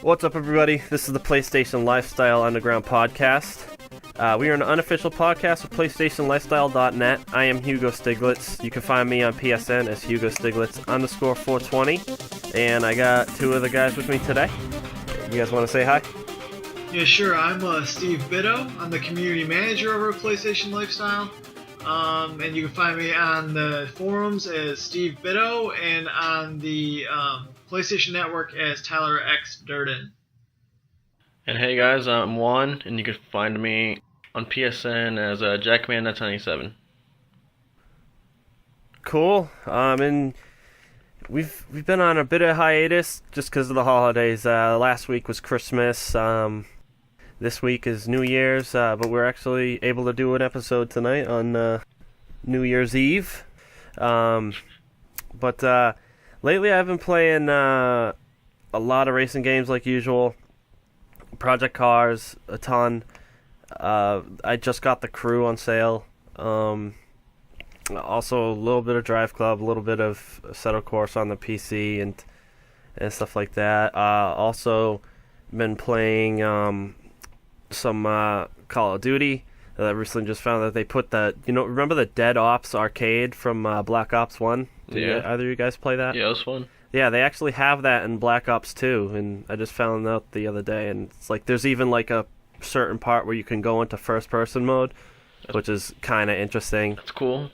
What's up, everybody? This is the PlayStation Lifestyle Underground Podcast. We are an unofficial podcast with PlayStationLifestyle.net. I am Hugo Stiglitz. You can find me on PSN as Hugo Stiglitz _420. And I got two of the guys with me today. You guys want to say hi? Yeah, sure. I'm Steve Bitto. I'm the community manager over at PlayStation Lifestyle. And you can find me on the forums as Steve Bitto and on the PlayStation Network as TYLERxDURDEN. And hey guys, I'm Juan, and you can find me on PSN as Jackman97. Cool. And we've been on a bit of hiatus just because of the holidays. Last week was Christmas. This week is New Year's, but we're actually able to do an episode tonight on New Year's Eve. But lately I've been playing a lot of racing games like usual. Project Cars, a ton. I just got The Crew on sale. Also a little bit of Drive Club, a little bit of Assetto Corsa on the PC and stuff like that. Also been playing some Call of Duty. I recently just found that they put that, remember the Dead Ops arcade from Black Ops 1? Did either of you guys play that? Yeah, it was fun. Yeah, they actually have that in Black Ops 2, and I just found out the other day, and it's like there's even like a certain part where you can go into first-person mode, which is kind of interesting. That's cool.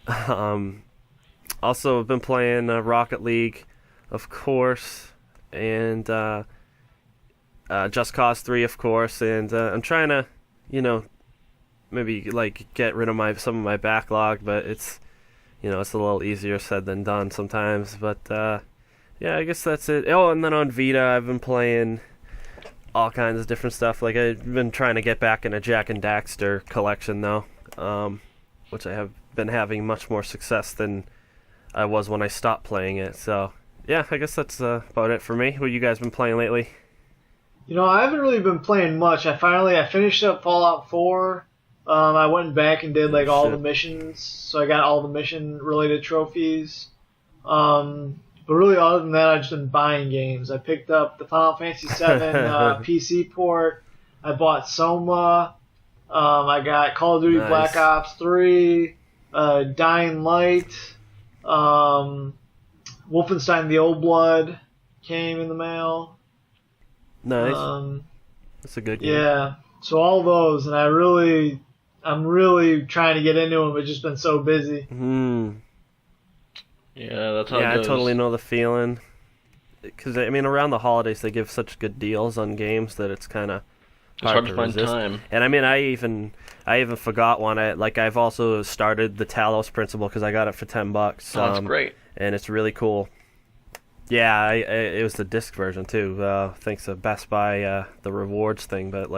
Also, I've been playing Rocket League, of course, and Just Cause 3, of course, and I'm trying to, maybe like get rid of some of my backlog, but it's, it's a little easier said than done sometimes, but yeah, I guess that's it. Oh, and then on Vita, I've been playing all kinds of different stuff. Like, I've been trying to get back into Jak and Daxter collection, though, which I have been having much more success than I was when I stopped playing it. So, yeah, I guess that's about it for me. What you guys been playing lately? I haven't really been playing much. I finished up Fallout 4. I went back and did all the missions, so I got all the mission-related trophies. But really, other than that, I've just been buying games. I picked up the Final Fantasy VII PC port. I bought Soma. I got Call of Duty Black Ops 3, Dying Light, Wolfenstein: The Old Blood came in the mail. Nice. That's a good game. Yeah. So all those, and I'm really trying to get into them, but just been so busy. Yeah, that's how it goes. I totally know the feeling. Because, around the holidays, they give such good deals on games that it's kind of hard to find resist. time. And, I even forgot one. I've also started the Talos Principle because I got it for $10. Oh, that's great. And it's really cool. Yeah, it was the disc version, too, thanks to Best Buy, the rewards thing. But,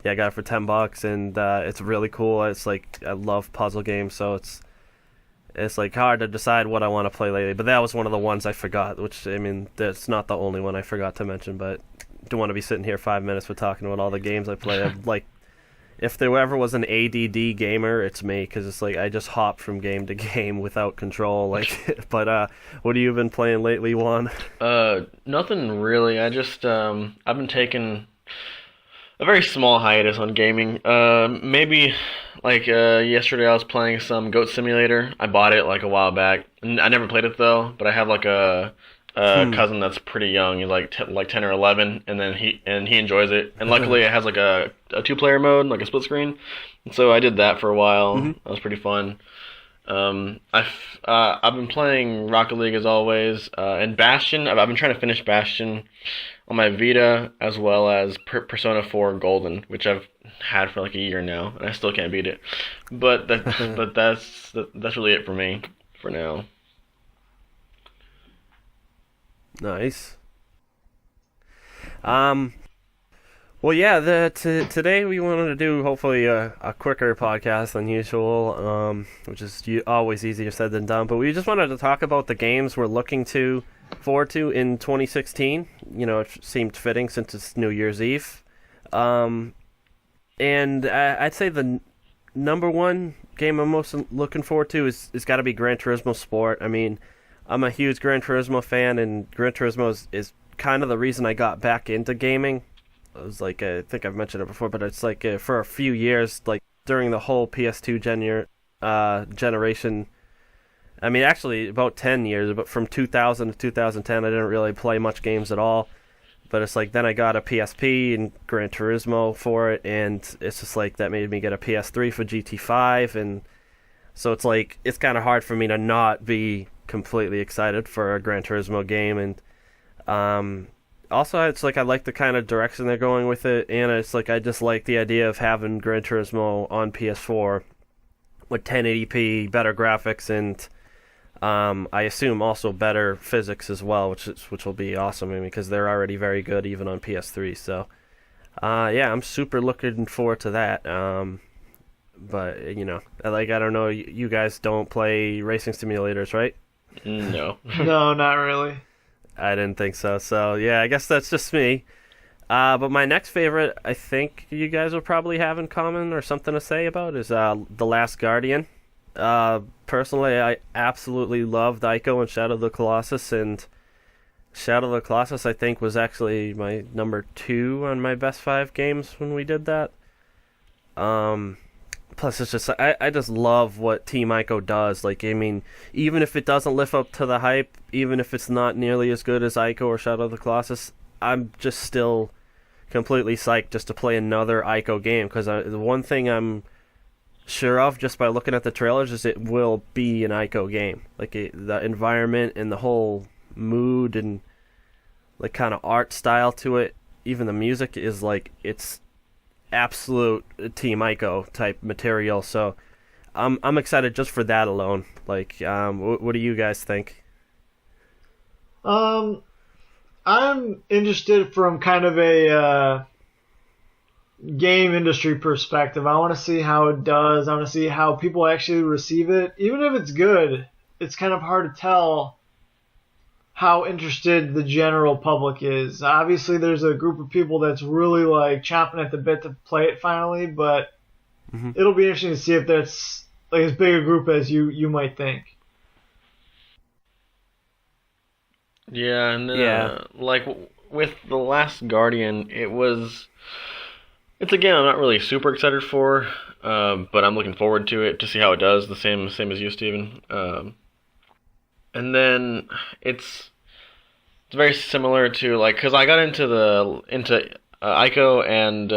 I got it for $10, and it's really cool. It's I love puzzle games, so it's hard to decide what I want to play lately. But that was one of the ones I forgot, which, that's not the only one I forgot to mention, but don't want to be sitting here 5 minutes for talking about all the games I play. If there ever was an ADD gamer, it's me, because it's I just hop from game to game without control. But what have you been playing lately, Juan? Nothing really. I just, I've been taking a very small hiatus on gaming. Maybe yesterday I was playing some Goat Simulator. I bought it a while back. I never played it though, but I have a cousin that's pretty young. He's 10 or 11, and then he enjoys it. And luckily it has a 2-player mode, a split screen. And so I did that for a while. That was pretty fun. I've been playing Rocket League as always, and Bastion. I've been trying to finish Bastion on my Vita, as well as Persona 4 Golden, which I've had for a year now, and I still can't beat it. But that's really it for me for now. Nice. Well, yeah. Today we wanted to do hopefully a quicker podcast than usual, which is always easier said than done. But we just wanted to talk about the games we're looking forward to in 2016. It seemed fitting since it's New Year's Eve. And I'd say the number one game I'm most looking forward to is got to be Gran Turismo Sport. I'm a huge Gran Turismo fan, and Gran Turismo is kind of the reason I got back into gaming. It was like, I think I've mentioned it before, but it's like for a few years, like during the whole PS2 generation. I mean, actually about 10 years, but from 2000 to 2010, I didn't really play much games at all. But it's like then I got a PSP and Gran Turismo for it, and it's just like that made me get a PS3 for GT5, and so it's like it's kind of hard for me to not be completely excited for a Gran Turismo game, and also it's like I like the kind of direction they're going with it, and it's like I just like the idea of having Gran Turismo on PS4 with 1080p, better graphics, and I assume also better physics as well, which will be awesome. I mean, because they're already very good even on PS3. So, yeah, I'm super looking forward to that. But you know, like I don't know, you guys don't play racing simulators, right? No. No, not really. I didn't think so. So yeah, I guess that's just me. But my next favorite, I think you guys will probably have in common or something to say about is The Last Guardian. Personally, I absolutely loved Ico and Shadow of the Colossus, and Shadow of the Colossus I think was actually my number 2 on my best 5 games when we did that. Plus it's just I just love what Team Ico does. Like, I mean, even if it doesn't live up to the hype, even if it's not nearly as good as Ico or Shadow of the Colossus, I'm just still completely psyched just to play another Ico game, because the one thing I'm sure of just by looking at the trailers is it will be an Ico game. Like the environment and the whole mood and like kind of art style to it, even the music is like it's absolute Team Ico type material. So I'm excited just for that alone. Like, what do you guys think? I'm interested from kind of a game industry perspective. I want to see how it does. I want to see how people actually receive it. Even if it's good, it's kind of hard to tell how interested the general public is. Obviously, there's a group of people that's really like chomping at the bit to play it finally, but it'll be interesting to see if that's like as big a group as you might think. Yeah, and then, like with The Last Guardian, it's a game I'm not really super excited for, but I'm looking forward to it to see how it does. The same as you, Steven. And then it's very similar to like, because I got into Ico and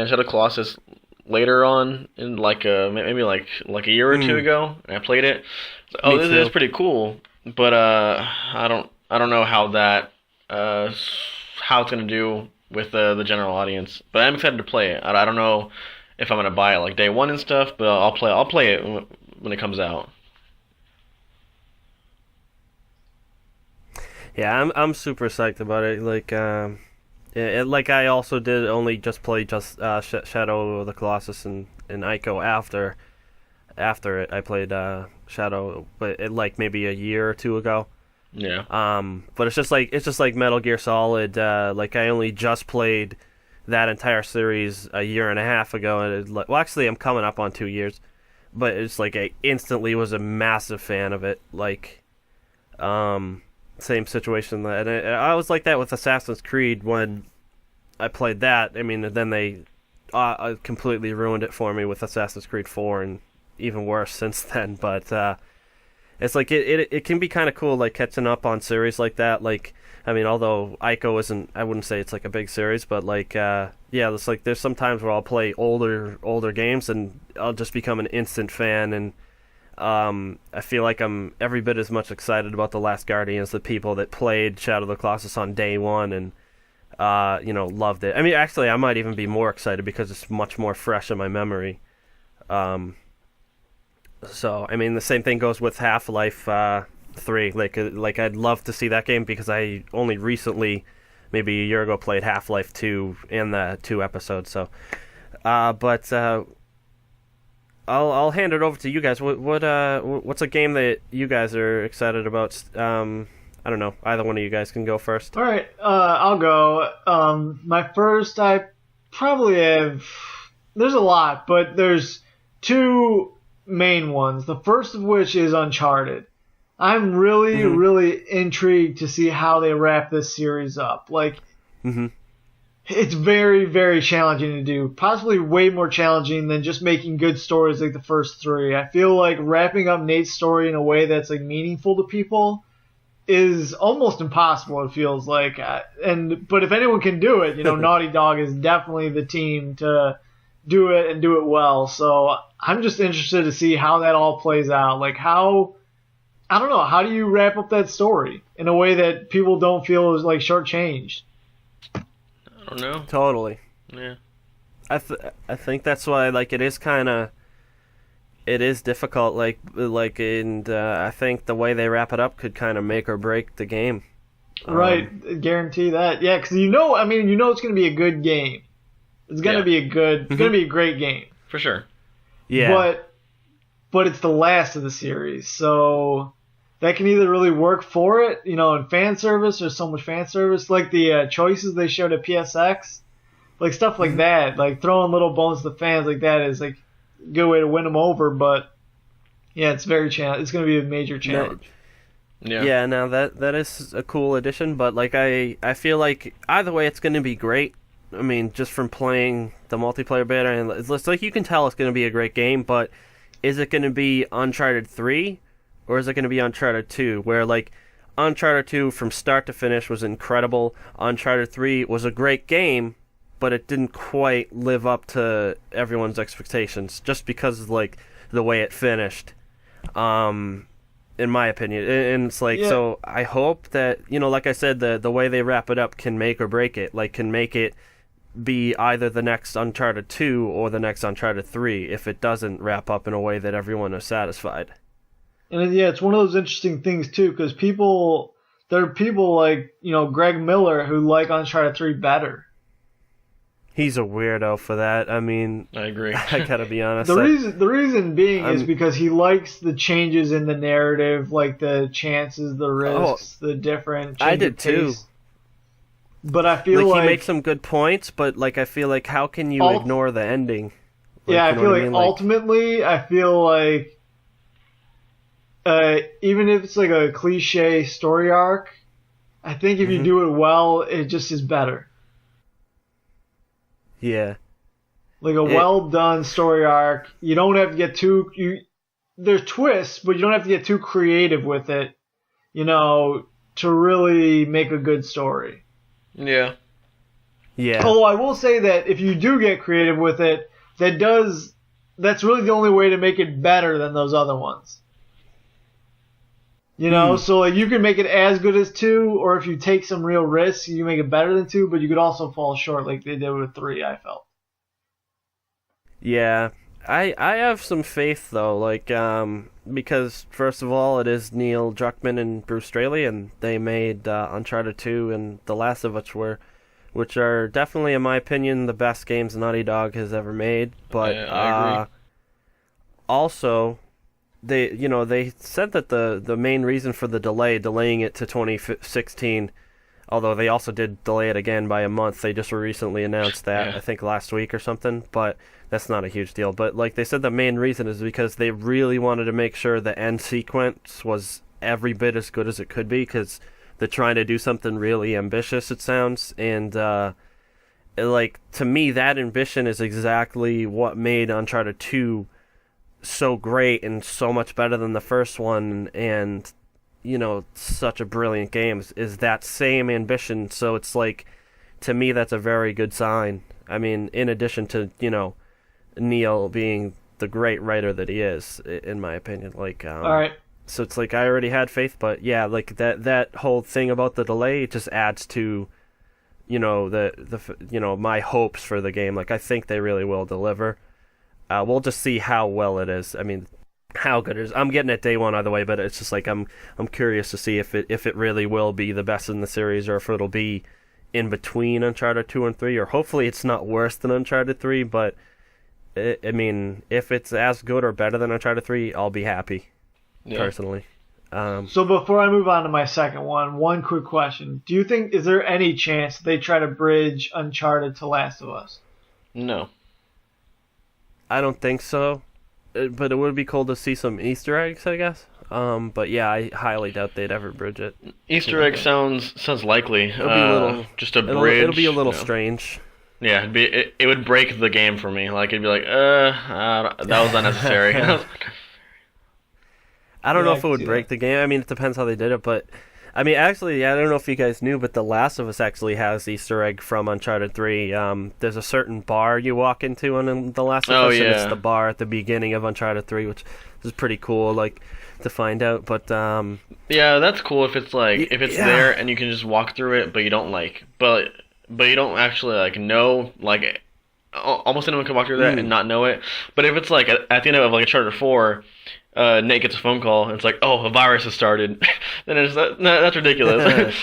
Shadow Colossus later on in like maybe like a year or two ago, and I played it. Oh, this is pretty cool, but I don't know how that how it's gonna do with the general audience. But I'm excited to play it. I don't know if I'm gonna buy it like day one and stuff, but I'll play it when it comes out. Yeah, I'm super psyched about it. Like, like I also did only just play Shadow of the Colossus and Ico after it. I played Shadow, but like maybe a year or two ago. Yeah. But it's just like Metal Gear Solid. Like I only just played that entire series a year and a half ago, and well, actually, I'm coming up on 2 years. But it's like I instantly was a massive fan of it. Like, same situation, and I was like that with Assassin's Creed when I played that. I mean, then they completely ruined it for me with Assassin's Creed 4, and even worse since then. But it's like it can be kind of cool, like catching up on series like that. Like, I mean, although Ico isn't, I wouldn't say it's like a big series, but like yeah, it's like there's some times where I'll play older games and I'll just become an instant fan, and I feel like I'm every bit as much excited about The Last Guardian as the people that played Shadow of the Colossus on day one and loved it. I mean, actually, I might even be more excited because it's much more fresh in my memory. So, I mean, the same thing goes with Half-Life 3. Like I'd love to see that game because I only recently, maybe a year ago, played Half-Life 2 and the 2 episodes. So, but I'll hand it over to you guys. What's a game that you guys are excited about? I don't know. Either one of you guys can go first. All right, I'll go. My first, I probably have. There's a lot, but there's two main ones. The first of which is Uncharted. I'm really, really intrigued to see how they wrap this series up. Like, it's very, very challenging to do. Possibly way more challenging than just making good stories like the first three. I feel like wrapping up Nate's story in a way that's like meaningful to people is almost impossible, it feels like. But if anyone can do it, Naughty Dog is definitely the team to do it and do it well. So I'm just interested to see how that all plays out. Like I don't know, how do you wrap up that story in a way that people don't feel is like shortchanged? I don't know. Totally. Yeah. I think that's why it is difficult. And I think the way they wrap it up could kind of make or break the game. Right, guarantee that. Yeah, because it's going to be a good game. It's going to be it's going to be a great game for sure. Yeah. But it's the last of the series, so that can either really work for it, in fan service. There's so much fan service, like the choices they showed at PSX, like stuff like that, like throwing little bones to the fans like that is like a good way to win them over. But yeah, it's very it's going to be a major challenge. Yeah. Now that is a cool addition, but I feel like either way it's going to be great. I mean, just from playing the multiplayer beta, and it's like you can tell it's going to be a great game, but is it going to be Uncharted 3? Or is it going to be Uncharted 2, where, Uncharted 2 from start to finish was incredible. Uncharted 3 was a great game, but it didn't quite live up to everyone's expectations, just because of, the way it finished, in my opinion. And it's so I hope that, like I said, the way they wrap it up can make or break it. Can make it be either the next Uncharted 2 or the next Uncharted 3 if it doesn't wrap up in a way that everyone is satisfied. And it's one of those interesting things too, because there are people like Greg Miller who like Uncharted 3 better. He's a weirdo for that. I mean, I agree. I gotta be honest. The reason being is because he likes the changes in the narrative, like the chances, the risks, the different. I did too. But I feel like he makes some good points, but I feel like how can you ignore the ending? I feel like ultimately, I feel like. Even if it's like a cliche story arc, I think if you do it well, it just is better. Yeah. Like a well done story arc, you don't have to get there's twists, but you don't have to get too creative with it, to really make a good story. Yeah. Yeah. Although I will say that if you do get creative with it, that's really the only way to make it better than those other ones. So you can make it as good as 2, or if you take some real risks, you make it better than 2, but you could also fall short like they did with 3, I felt. Yeah. I have some faith, though, because, first of all, it is Neil Druckmann and Bruce Straley, and they made Uncharted 2 and The Last of Us, which are definitely, in my opinion, the best games Naughty Dog has ever made. But I agree. Also, they said that the main reason for the delaying it to 2016, although they also did delay it again by a month. They just recently announced that, I think last week or something, but that's not a huge deal. But they said the main reason is because they really wanted to make sure the end sequence was every bit as good as it could be, because they're trying to do something really ambitious, it sounds. And to me, that ambition is exactly what made Uncharted 2 so great and so much better than the first one, and such a brilliant game is that same ambition. So it's to me, that's a very good sign. I mean, in addition to Neil being the great writer that he is, in my opinion. All right. So it's I already had faith, but yeah, that whole thing about the delay just adds to my hopes for the game. I think they really will deliver. We'll just see how well it is. I mean, how good it is. I'm getting it day one either way, but it's just I'm curious to see if it really will be the best in the series, or if it'll be in between Uncharted 2 and 3, or hopefully it's not worse than Uncharted 3, but if it's as good or better than Uncharted 3, I'll be happy, personally. So before I move on to my second one quick question. Do you think, is there any chance they try to bridge Uncharted to Last of Us? No. I don't think so, but it would be cool to see some Easter eggs, I guess. But yeah, I highly doubt they'd ever bridge it. Easter egg sounds likely. It'll be a little. Just a bridge. It'll be a little strange. Yeah, it would break the game for me. Like it'd be like, that was unnecessary. I don't know I if it can would see break that. the game. I mean, it depends how they did it, but I mean, actually, I don't know if you guys knew, but The Last of Us actually has Easter egg from Uncharted 3. There's a certain bar you walk into in The Last of Us, and it's the bar at the beginning of Uncharted 3, which is pretty cool, like, to find out. But yeah, that's cool if it's like yeah. there and you can just walk through it, but you don't but you don't actually like know like almost anyone can walk through that and not know it. But if it's like at the end of like Uncharted 4. Nate gets a phone call, and it's like, oh, a virus has started. Then it's that's ridiculous.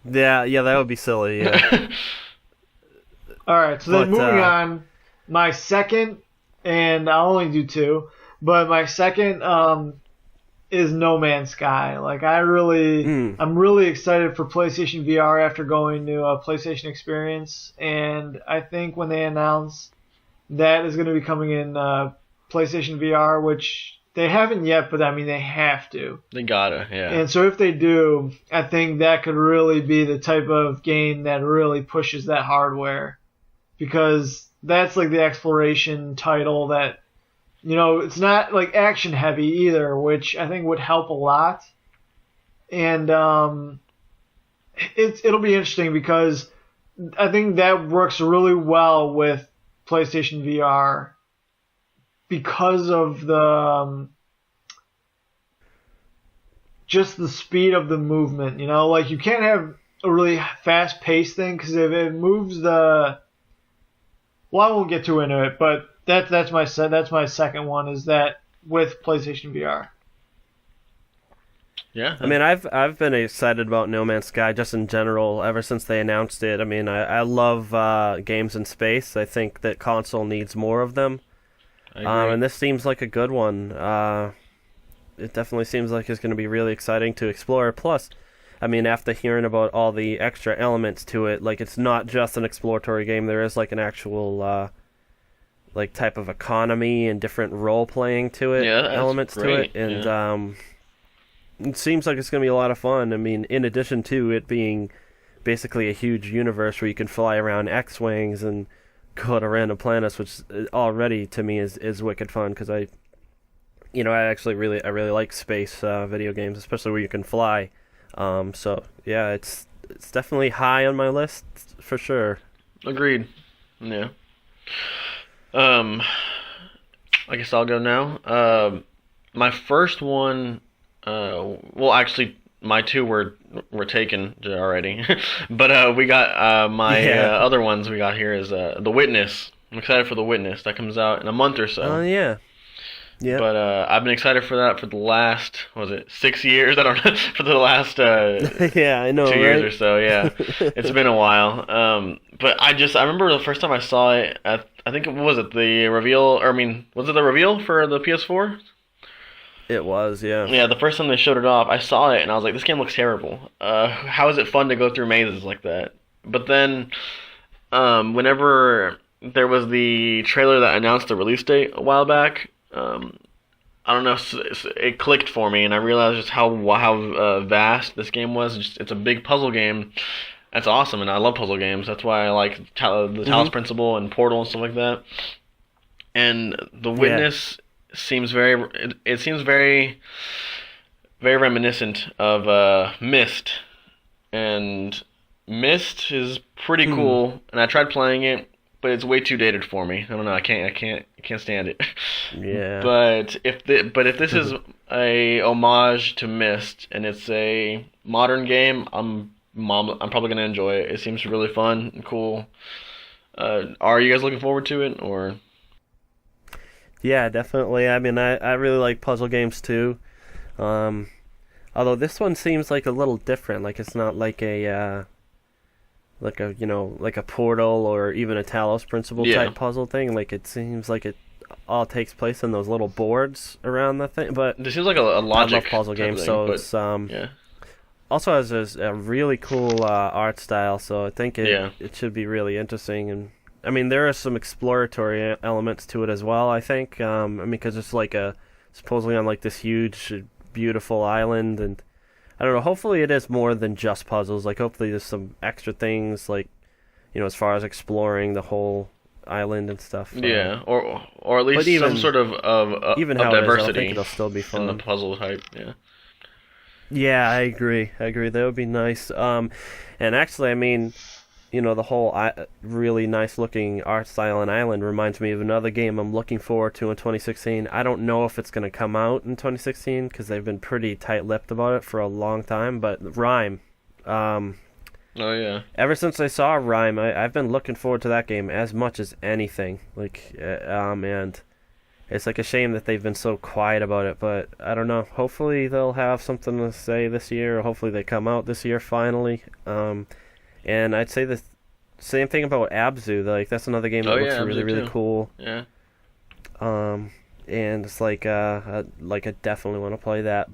yeah, that would be silly, yeah. All right, so then moving on, my second, and I'll only do two, but my second is No Man's Sky. Like, I'm really excited for PlayStation VR after going to a PlayStation Experience, and I think when they announce that is going to be coming in PlayStation VR, which they haven't yet, but I mean they have to. They gotta, yeah. And so if they do, I think that could really be the type of game that really pushes that hardware, because that's like the exploration title that, it's not like action heavy either, which I think would help a lot. And it'll be interesting because I think that works really well with PlayStation VR. Because of the just the speed of the movement, like you can't have a really fast-paced thing because if it moves I won't get too into it, but that's my second one is that with PlayStation VR. Yeah, I mean, I've been excited about No Man's Sky just in general ever since they announced it. I mean, I love games in space. I think that console needs more of them. And this seems like a good one. It definitely seems like it's going to be really exciting to explore. Plus, I mean, after hearing about all the extra elements to it, like it's not just an exploratory game. There is like an actual like type of economy and different role playing to it, elements great. to it, and it seems like it's going to be a lot of fun. I mean, in addition to it being basically a huge universe where you can fly around X-wings and go to random planets, which already to me is wicked fun because I really like space video games, especially where you can fly. So yeah, it's definitely high on my list for sure. Agreed. Yeah. I guess I'll go now. My first one, well, actually, my two were taken already, but we got my other ones we got here is The Witness. I'm excited for The Witness. That comes out in a month or so. Oh yeah. Yeah. But I've been excited for that for the last 6 years? I don't know, for the last yeah, I know, 2 years right? or so. Yeah, it's been a while. But I remember the first time I saw it. I think was it the reveal? Or I mean, was it the reveal for the PS4? It was, yeah. Yeah, the first time they showed it off, I saw it and I was like, this game looks terrible. How is it fun to go through mazes like that? But then, whenever there was the trailer that announced the release date a while back, I don't know, it clicked for me and I realized just how vast this game was. It's a big puzzle game. That's awesome, and I love puzzle games. That's why I like the Talos Principle and Portal and stuff like that. And The Witness seems it seems very, very reminiscent of Myst, and Myst is pretty cool. And I tried playing it, but it's way too dated for me. I don't know. I can't stand it. Yeah. But if this is a homage to Myst and it's a modern game, I'm probably gonna enjoy it. It seems really fun and cool. Are you guys looking forward to it, or? Yeah, definitely. I mean, I really like puzzle games too. Although this one seems like a little different. Like it's not like a like a Portal or even a Talos Principle type puzzle thing. Like it seems like it all takes place in those little boards around the thing. But this seems like a logic. I love puzzle games, so it's also has a really cool art style. So I think it should be really interesting. And I mean, there are some exploratory elements to it as well. I think. I mean, because it's like supposedly on like this huge beautiful island, and I don't know. Hopefully, it is more than just puzzles. Like, hopefully, there's some extra things, like, as far as exploring the whole island and stuff. Yeah, or at least even, some sort of even of how diversity. I think it'll still be fun in the puzzle type. Yeah. Yeah, I agree. That would be nice. And actually, I mean, the whole really nice looking art style and island reminds me of another game I'm looking forward to in 2016. I don't know if it's going to come out in 2016 because they've been pretty tight-lipped about it for a long time, but Rhyme. Oh, yeah. Ever since I saw Rhyme, I've been looking forward to that game as much as anything. Like, and it's like a shame that they've been so quiet about it, but I don't know. Hopefully they'll have something to say this year, or hopefully they come out this year finally. And I'd say the same thing about Abzu. Like, that's another game that looks really, really cool. Yeah. And it's like I definitely want to play that.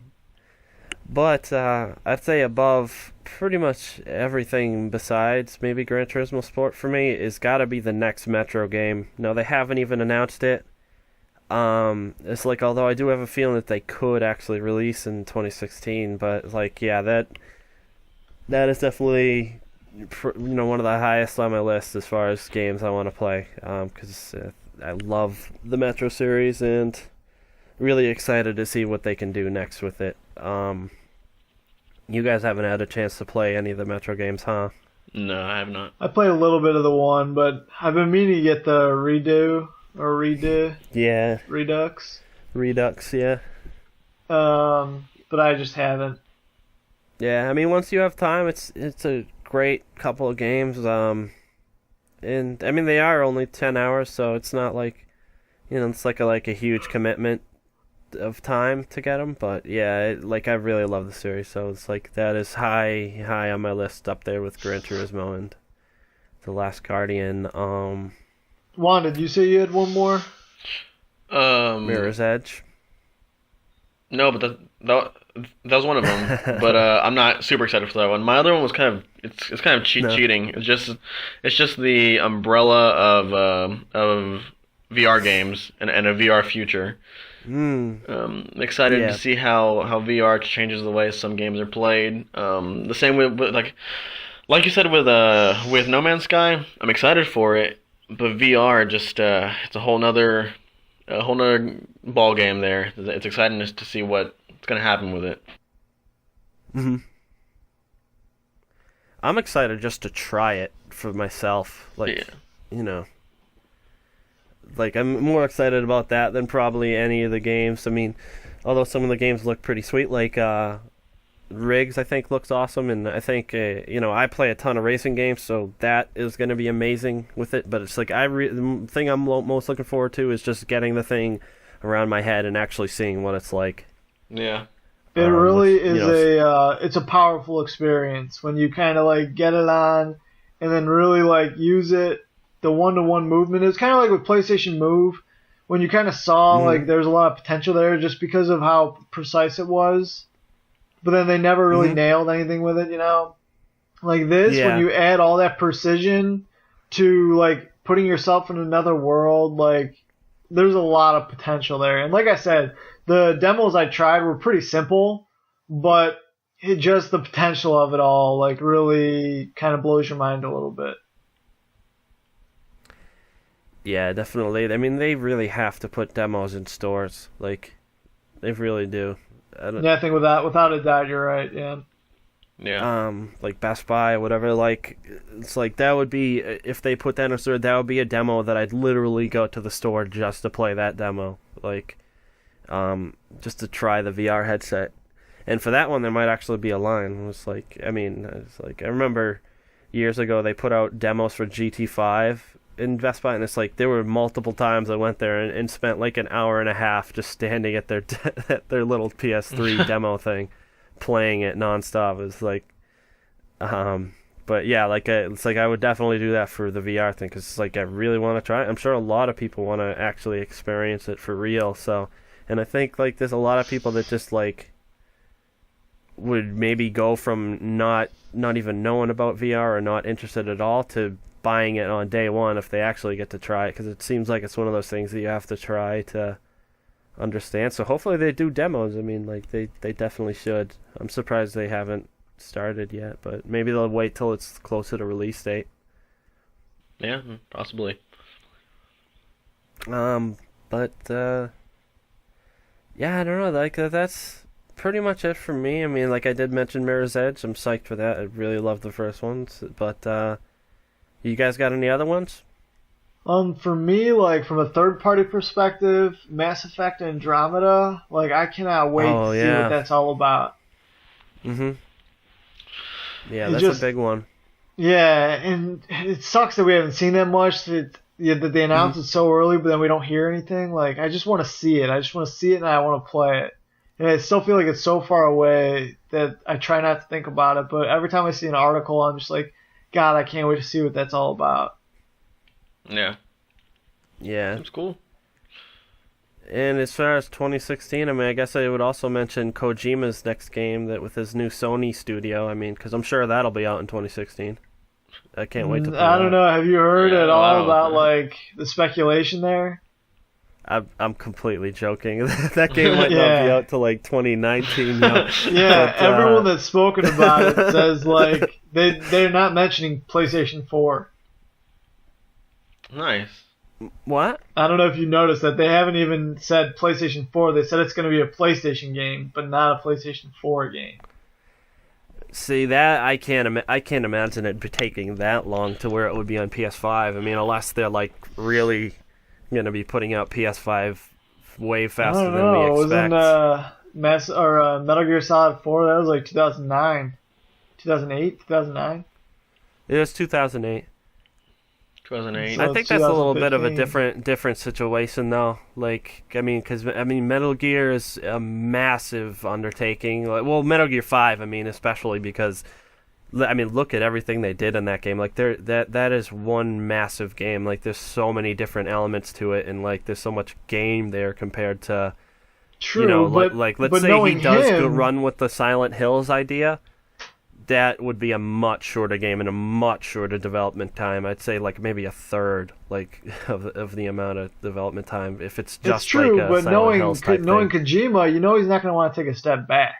But I'd say above pretty much everything besides maybe Gran Turismo Sport for me is got to be the next Metro game. No, they haven't even announced it. It's like, although I do have a feeling that they could actually release in 2016, but like, yeah, that is definitely one of the highest on my list as far as games I want to play. Because I love the Metro series and really excited to see what they can do next with it. You guys haven't had a chance to play any of the Metro games, huh? No, I have not. I played a little bit of the one, but I've been meaning to get the redo. Yeah. Redux, yeah. But I just haven't. Yeah, I mean, once you have time, it's a great couple of games. And I mean, they are only 10 hours, so it's not like, it's like a huge commitment of time to get them. But yeah, I really love the series, so it's like that is high on my list, up there with Gran Turismo and The Last Guardian. Juan, did you say you had one more? Mirror's Edge. No, but that was one of them. But I'm not super excited for that one. My other one was it's kind of cheating. It's just the umbrella of VR games and a VR future. Excited to see how VR changes the way some games are played. The same with like you said with No Man's Sky. I'm excited for it. But VR just it's a whole nother ball game there. It's exciting to see what's going to happen with it. Mm-hmm. I'm excited just to try it for myself. Like, like I'm more excited about that than probably any of the games. I mean, although some of the games look pretty sweet, like Riggs, I think, looks awesome, and I think I play a ton of racing games, so that is going to be amazing with it. But it's like the thing I'm most looking forward to is just getting the thing around my head and actually seeing what it's like. Yeah, it really is it's a powerful experience when you kind of like get it on and then really like use it. The one-to-one movement is kind of like with PlayStation Move, when you kind of saw like there's a lot of potential there just because of how precise it was. But then they never really nailed anything with it, Like this, when you add all that precision to, like, putting yourself in another world, like, there's a lot of potential there. And like I said, the demos I tried were pretty simple, but the potential of it all, like, really kind of blows your mind a little bit. Yeah, definitely. I mean, they really have to put demos in stores. Like, they really do. Yeah, I think without a doubt, you're right. Yeah. Yeah. Like Best Buy or whatever. Like, it's like that would be, if they put that in a store, that would be a demo that I'd literally go to the store just to play that demo. Like, just to try the VR headset. And for that one, there might actually be a line. It's like, I remember years ago they put out demos for GT5 in Best Buy, and it's like there were multiple times I went there and spent like an hour and a half just standing at their at their little PS3 demo thing, playing it nonstop. It's like, but yeah, like it's like I would definitely do that for the VR thing, because it's like I really want to try it. I'm sure a lot of people want to actually experience it for real. So, and I think like there's a lot of people that just like would maybe go from not even knowing about VR or not interested at all to buying it on day one if they actually get to try it, because it seems like it's one of those things that you have to try to understand. So hopefully they do demos. I mean, like they definitely should. I'm surprised they haven't started yet, but maybe they'll wait till it's closer to release date. Yeah, possibly. But yeah, I don't know. Like that's pretty much it for me. I mean, like I did mention Mirror's Edge. I'm psyched for that. I really loved the first ones. But you guys got any other ones? For me, like from a third-party perspective, Mass Effect Andromeda, like I cannot wait to see what that's all about. Mhm. Yeah, It that's just, a big one. Yeah, and it sucks that we haven't seen that much. That they announced it so early, but then we don't hear anything. Like I just want to see it. I just want to see it, and I want to play it. And I still feel like it's so far away that I try not to think about it. But every time I see an article, I'm just like, God, I can't wait to see what that's all about. Yeah. Yeah. It's cool. And as far as 2016, I mean, I guess I would also mention Kojima's next game that with his new Sony studio. I mean, because I'm sure that'll be out in 2016. I can't wait to play I don't that. know. Have you heard at all about like the speculation there? I'm completely joking. That game might not be out till like 2019. No. Yeah, But, everyone that's spoken about it says like they're not mentioning PlayStation 4. Nice. What? I don't know if you noticed that they haven't even said PlayStation 4. They said it's going to be a PlayStation game, but not a PlayStation 4 game. See that I can't imagine it taking that long to where it would be on PS5. I mean, unless they're like really going to be putting out PS5 way faster than we expect. Wasn't Metal Gear Solid 4? That was like 2009, 2008, 2009. It was 2008. 2008. I think that's a little bit of a 2015. different situation, though. Like, I mean, because Metal Gear is a massive undertaking. Like, well, Metal Gear 5, I mean, especially because, I mean, look at everything they did in that game. Like, that is one massive game. Like, there's so many different elements to it, and like, there's so much game there compared to, True, you know, but let's say he does him, run with the Silent Hills idea. That would be a much shorter game and a much shorter development time. I'd say like maybe a third, like of the amount of development time. If it's just it's true, like a but Silent Hills type knowing thing. Kojima, you know he's not going to want to take a step back.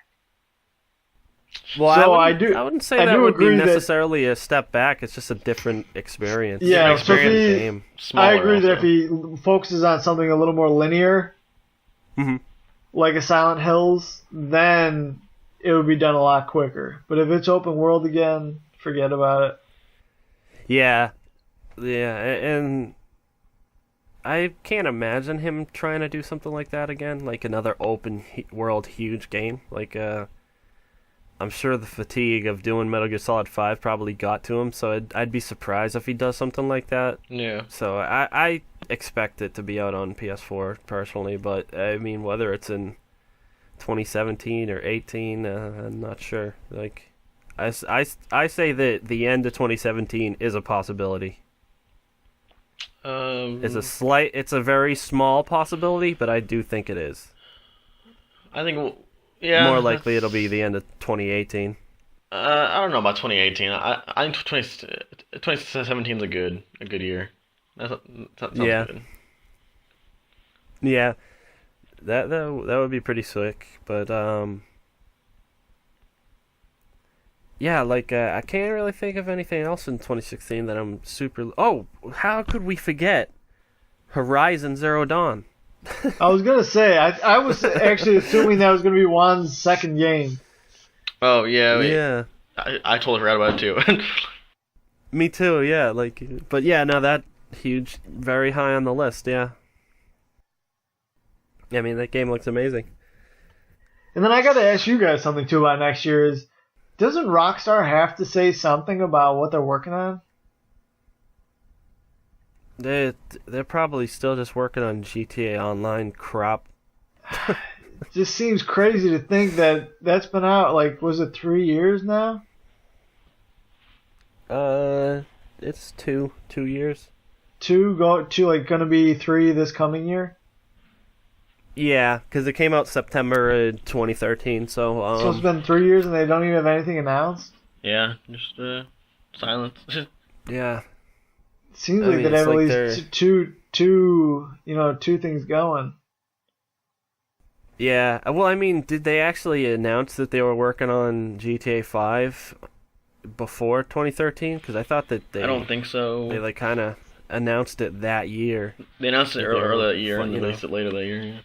Well, So I wouldn't say that would be agree that- necessarily a step back. It's just a different experience. Yeah, so Different if he, game. I Smaller agree that also. if he focuses on something a little more linear, Mhm. like a Silent Hills, then it would be done a lot quicker. But if it's open world again, forget about it. Yeah, and I can't imagine him trying to do something like that again, like another open world huge game. Like, I'm sure the fatigue of doing Metal Gear Solid 5 probably got to him, so I'd be surprised if he does something like that. Yeah. So I expect it to be out on PS4 personally, but I mean whether it's in 2017 or 18, I'm not sure. Like, I say that the end of 2017 is a possibility. It's a very small possibility, but I do think it is. I think, yeah. More likely it'll be the end of 2018. I don't know about 2018. I think 2017 is a good year. That sounds Yeah. good. Yeah, that would be pretty sick. But yeah, like I can't really think of anything else in 2016 that I'm super. Oh, how could we forget Horizon Zero Dawn? I was gonna say I was actually assuming that was gonna be Juan's second game. Oh yeah. Yeah, I totally forgot about it too. me too. Yeah, like, but yeah, no, that huge, very high on the list. Yeah. I mean, that game looks amazing. And then I gotta ask you guys something too about next year is, doesn't Rockstar have to say something about what they're working on? They're probably still just working on GTA Online crap. It just seems crazy to think that that's been out, like, was it 3 years now? It's two years. Gonna be 3 this coming year? Yeah, because it came out September 2013. So So it's been 3 years and they don't even have anything announced? Yeah, just silence. yeah, It seems I like mean, they'd have it's at like least two things going. Yeah, well, I mean, did they actually announce that they were working on GTA 5 before 2013? Because I thought that I don't think so. they like kind of announced it that year. They announced it earlier that year and you know. released it later that year. Yeah.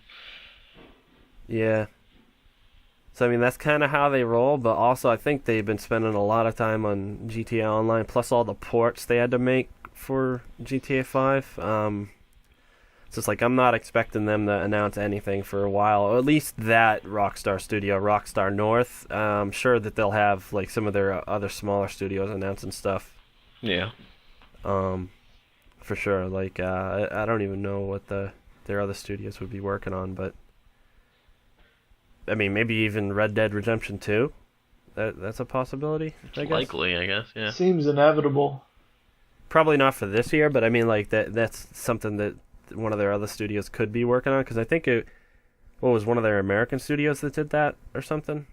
Yeah. So I mean, that's kind of how they roll. But also, I think they've been spending a lot of time on GTA Online, plus all the ports they had to make for GTA 5. So it's like I'm not expecting them to announce anything for a while, or at least that Rockstar studio, Rockstar North. I'm sure that they'll have like some of their other smaller studios announcing stuff. Yeah. For sure. Like I don't even know what their other studios would be working on, but I mean maybe even Red Dead Redemption 2. That's a possibility. I guess. Likely, I guess. Yeah. Seems inevitable. Probably not for this year, but I mean like that's something that one of their other studios could be working on, because I think what was one of their American studios that did that or something?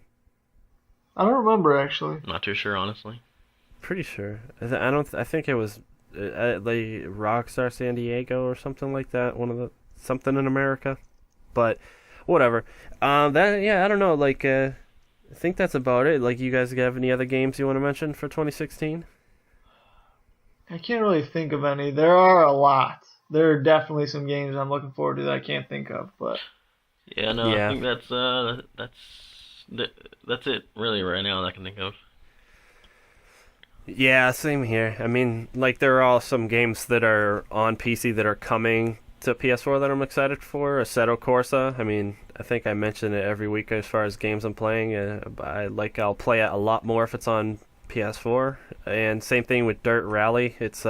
I don't remember actually. Not too sure, honestly. Pretty sure. I think it was like Rockstar San Diego or something like that. Something in America, but whatever. I don't know. Like, I think that's about it. Like, you guys have any other games you want to mention for 2016? I can't really think of any. There are a lot. There are definitely some games I'm looking forward to that I can't think of, but Yeah, no, Yeah. I think that's it really right now that I can think of. Yeah, same here. I mean, like, there are all some games that are on PC that are coming to PS4 that I'm excited for. Assetto Corsa. I mean, I think I mention it every week as far as games I'm playing. I'll play it a lot more if it's on PS4. And same thing with Dirt Rally. It's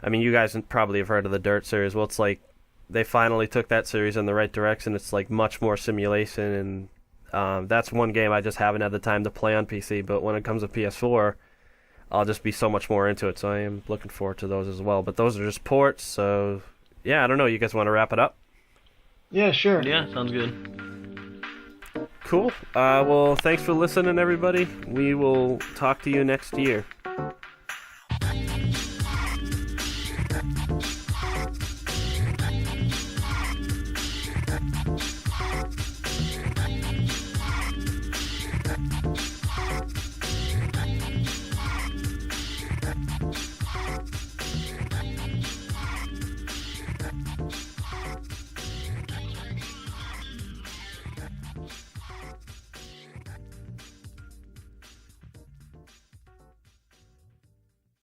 I mean, you guys probably have heard of the Dirt series. Well, it's like they finally took that series in the right direction. It's like much more simulation, and that's one game I just haven't had the time to play on PC. But when it comes to PS4, I'll just be so much more into it. So I am looking forward to those as well. But those are just ports, so yeah, I don't know. You guys want to wrap it up? yeah, sure. Yeah, sounds good. Cool. Well, thanks for listening, everybody. We will talk to you next year.